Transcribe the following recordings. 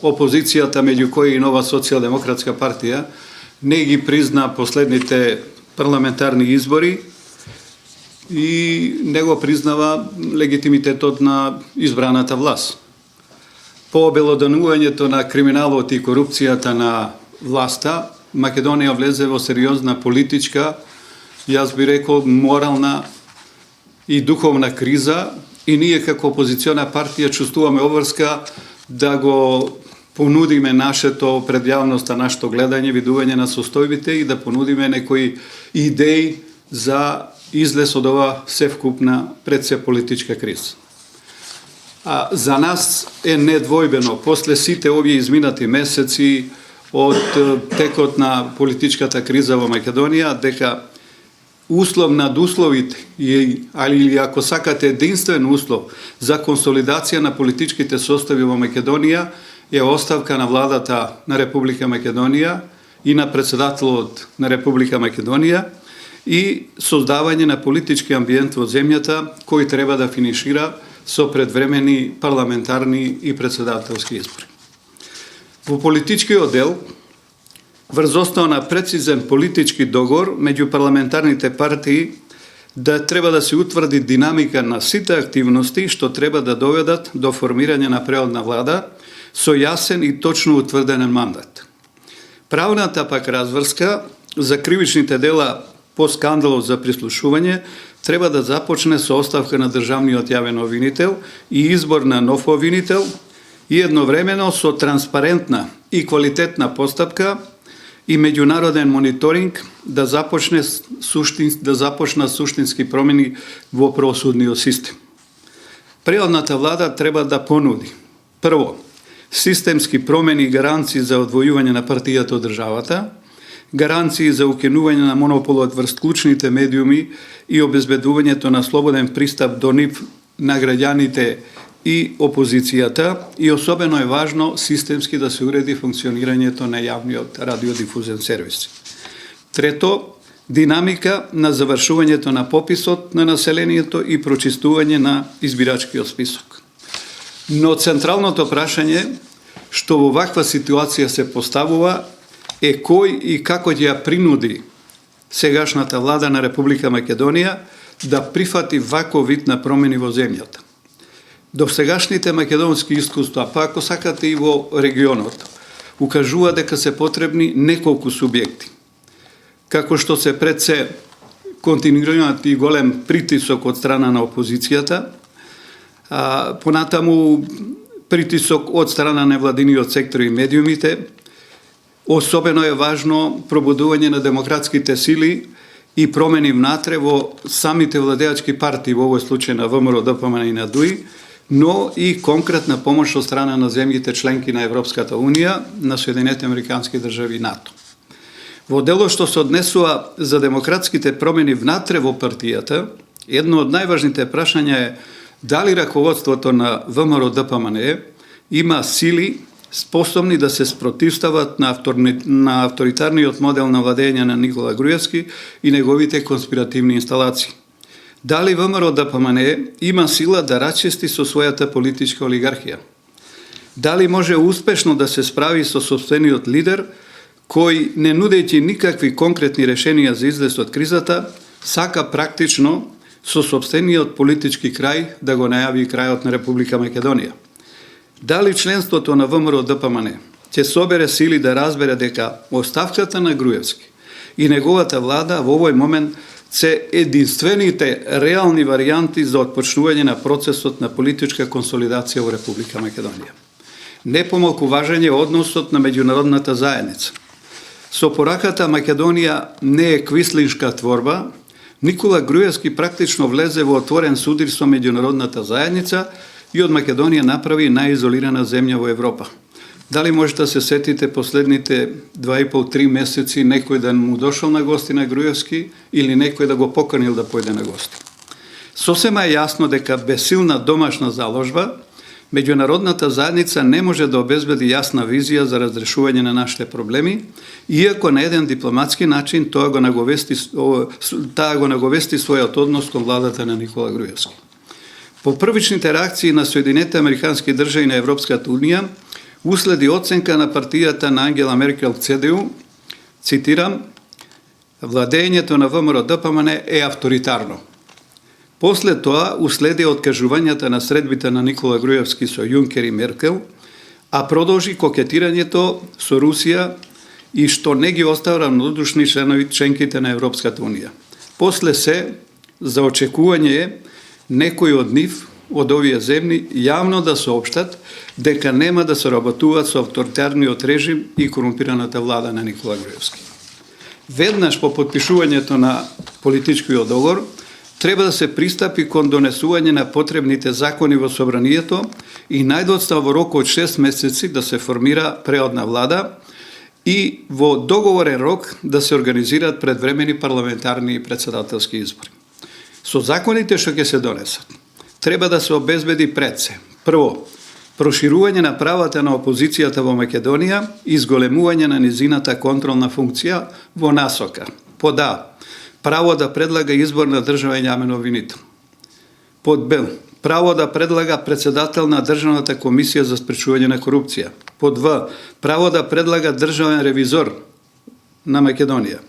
опозицијата, меѓу кои и Нова социјалдемократска партија, не ги призна последните парламентарни избори и не го признава легитимитетот на избраната власт. По обелоданувањето на криминалот и корупцијата на власта, Македонија влезе во сериозна политичка, јас би рекол морална и духовна криза, и ние како опозициона партија чувствуваме обврска да го понудиме нашето пред јавноста, нашето гледање, видување на состојбите и да понудиме некои идеи за излез од ова севкупна пред се политичка криза. А за нас е недвојбено, после сите овие изминати месеци од текот на политичката криза во Македонија, дека услов над условите, или ако сакате единствен услов за консолидација на политичките состави во Македонија е оставка на владата на Република Македонија и на председателот на Република Македонија и создавање на политички амбиент во земјата кој треба да финишира со предвремени парламентарни и председателски избори. Во политичкиот дел, врз основа на прецизен политички договор меѓу парламентарните партии, да треба да се утврди динамика на сите активности што треба да доведат до формирање на преходна влада со јасен и точно утврден мандат. Правната пак разврска за кривичните дела по скандалот за прислушување треба да започне со оставка на државниот јавен обвинител и избор на нов обвинител и едновремено со транспарентна и квалитетна постапка и меѓународен мониторинг да започнат суштински промени во правосудниот систем. Преходната влада треба да понуди прво системски промени и гаранции за одвојување на партијата од државата, гаранции за укинување на монополот врз клучните медиуми и обезбедувањето на слободен пристап до нив на граѓаните и опозицијата, и особено е важно системски да се уреди функционирањето на јавниот радиодифузен сервис. Трето, динамика на завршувањето на пописот на населението и прочистување на избирачкиот список. Но централното прашање што во ваква ситуација се поставува е кој и како ќе ја принуди сегашната влада на Република Македонија да прифати ваков вид на промени во земјата. До сегашните македонски искуства, па ако сакате и во регионот, укажува дека се потребни неколку субјекти. Како што се пред се континуираниот и голем притисок од страна на опозицијата, понатаму притисок од страна на невладиниот сектор и медиумите, особено е важно пробудување на демократските сили и промени внатре во самите владеачки партии, во овој случај на ВМРО, ДПМН и на ДУИ, но и конкретна помош од страна на земјите членки на Европската Унија, на Соединетите Американски држави и НАТО. Во делот што се однесува за демократските промени внатре во партијата, едно од најважните прашања е дали раководството на ВМРО ДПМН има сили способни да се спротивстават на авторитарниот модел на владење на Никола Груевски и неговите конспиративни инсталации. Дали ВМРО ДПМН има сила да рачисти со својата политичка олигархија? Дали може успешно да се справи со сопствениот лидер, кој, не нудејќи никакви конкретни решенија за излез од кризата, сака практично со сопствениот политички крај да го најави крајот на Република Македонија? Дали членството на ВМРО ДПМН ќе собере сили да разбере дека оставката на Груевски и неговата влада во овој момент се единствените реални варијанти за отпочнување на процесот на политичка консолидација во Република Македонија? Не помалку важен е односот на меѓународната заедница. Со пораката Македонија не е квислиншка творба, Никола Груевски практично влезе во отворен судир со меѓународната заедница и од Македонија направи најизолирана земја во Европа. Дали можете да се сетите последните 2,5-3 месеци некој да му дошол на гости на Груевски или некој да го поканил да појде на гости? Сосема е јасно дека без силна домашна заложба, меѓународната заедница не може да обезбеди јасна визија за разрешување на нашите проблеми, иако на еден дипломатски начин таа го наговести својот однос кон владата на Никола Груевски. По првичните реакции на Соединетите Американски држави на Европската Унија, уследи оценка на партијата на Ангела Меркел ЦДУ, цитирам, владењето на ВМРО-ДПМН е авторитарно. После тоа уследи откажувањата на средбите на Никола Груевски со Јункер и Меркел, а продолжи кокетирањето со Русија и што не ги остава равнодушни членките на Европската Унија. После се, за очекување е некои од нив, од овие земји, јавно да соопштат дека нема да соработуваат со авторитарниот режим и корумпираната влада на Никола Груевски. Веднаш по подпишувањето на политичкиот договор, треба да се пристапи кон донесување на потребните закони во собранието и најдоцна во рок од 6 месеци да се формира преодна влада и во договорен рок да се организираат предвремени парламентарни и председателски избори. Со законите што ќе се донесат, треба да се обезбеди пред се. Прво, проширување на правата на опозицијата во Македонија и изголемување на низината контролна функција во насока. Под А, право да предлага избор на државен јавен обвинител. Под Б, право да предлага председател на Државната комисија за спречување на корупција. Под В, право да предлага државен ревизор на Македонија.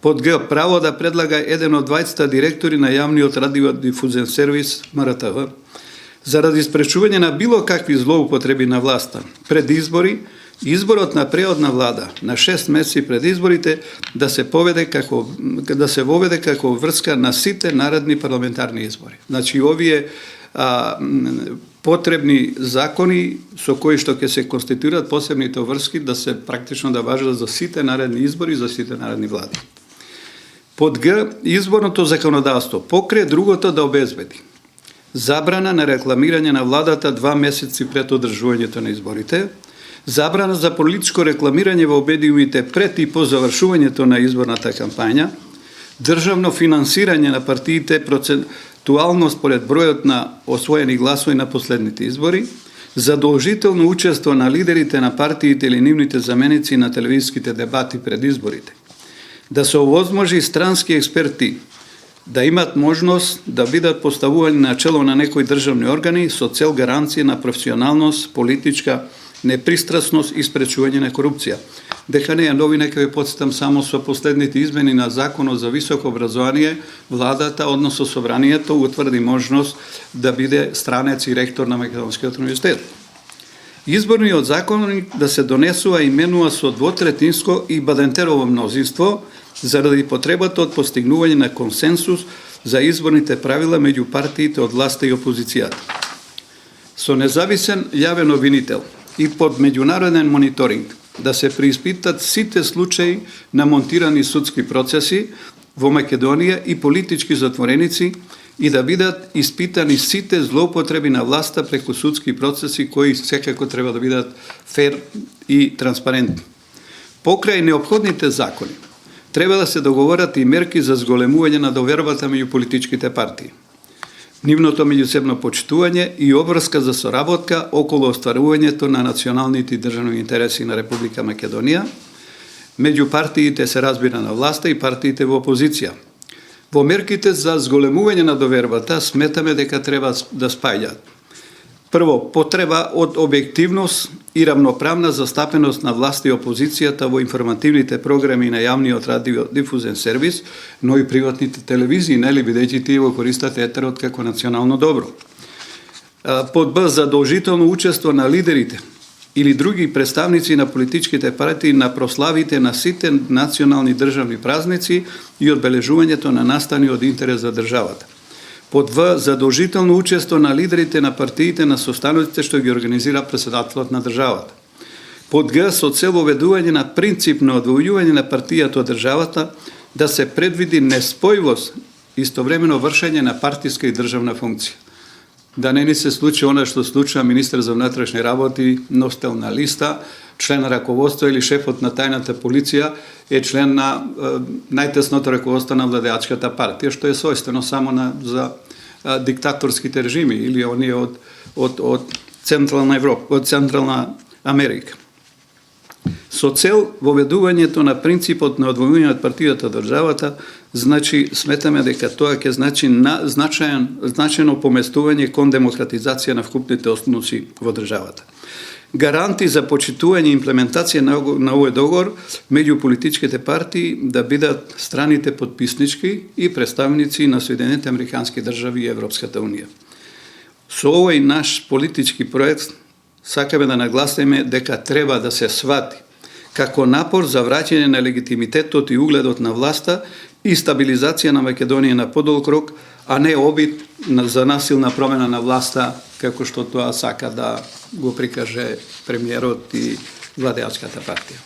Под Г, право да предлага еден од 20 директори на јавниот радиодифузен сервис МРТВ, заради спречување на било какви злоупотреби на власта пред избори, изборот на преодна влада на 6 месеци пред изборите да се воведе како врска на сите наредни парламентарни избори. Значи овие потребни закони со кои што ќе се конституират посебните врски да се практично да важат за сите наредни избори, за сите наредни влади. Под Г, изборното законодавство покрај другото да обезбеди забрана на рекламирање на владата 2 месеци пред одржувањето на изборите, забрана за политичко рекламирање во медиумите пред и по завршувањето на изборната кампања, државно финансирање на партиите процентуално според бројот на освоени гласови на последните избори, задолжително учество на лидерите на партиите или нивните заменици на телевизиските дебати пред изборите, да се овозможи странски експерти да имат можност да бидат поставувани на чело на некои државни органи со цел гаранција на професионалност, политичка непристрасност и спречување на корупција. Дека не е новина, ќе ве потсетам само со последните измени на Законот за високо образование, владата, односно собранието, утврди можност да биде странец и ректор на Македонскиот универзитет. Изборниот закон да се донесува и именува со двотретинско и бадентерово мнозинство заради потребата од постигнување на консенсус за изборните правила меѓу партиите од власта и опозицијата. Со независен јавен обвинител и под меѓународен мониторинг да се преиспитат сите случаи на монтирани судски процеси во Македонија и политички затвореници и да бидат испитани сите злоупотреби на власта преку судски процеси кои секако треба да бидат фер и транспарентни. Покрај неопходните закони, треба да се договорат и мерки за зголемување на довербата меѓу политичките партии, нивното меѓусебно почитување и обврска за соработка околу остварувањето на националните и државни интереси на Република Македонија, меѓу партиите се разбира на власта и партиите во опозиција. Во мерките за зголемување на довербата сметаме дека треба да спаѓаат: прво, потреба од објективност и равноправна застапеност на власта и опозицијата во информативните програми на јавниот радиодифузен сервис, но и приватните телевизии, нели, бидејќи тие го користат етерот како национално добро. Под Б, задолжително учество на лидерите или други представници на политичките партии на прославите на сите национални државни празници и одбележувањето на настани од интерес за државата. Под В, задолжително учество на лидерите на партиите на состаноците што ги организира председателот на државата. Под Г, со цел воведување на принцип на одвојување на партијата од државата, да се предвиди неспојивост истовремено вршење на партиска и државна функција. Да не ни се случи она што случува министер за внатрешни работи, носител на листа, член на раководство или шефот на тајната полиција е член на најтесното раководство на владеачката партија, што е сојствено само за диктаторските режими или оние од Централна Европа, од Централна Америка. Со цел воведувањето на принципот на одвојување од партијата од државата, значи сметаме дека тоа ќе значи значајно поместување кон демократизација на вкупните односи во државата. гаранти за почитување и имплементација на овој договор меѓу политичките партии да бидат страните подписнички и представници на Соединените Американски држави и Европската Унија. Со овој наш политички проект сакаме да нагласиме дека треба да се свати како напор за враќање на легитимитетот и угледот на власта и стабилизација на Македонија на подолг рок, а не обид за насилна промена на власта, како што тоа сака да го прикаже премиерот и владеачката партија.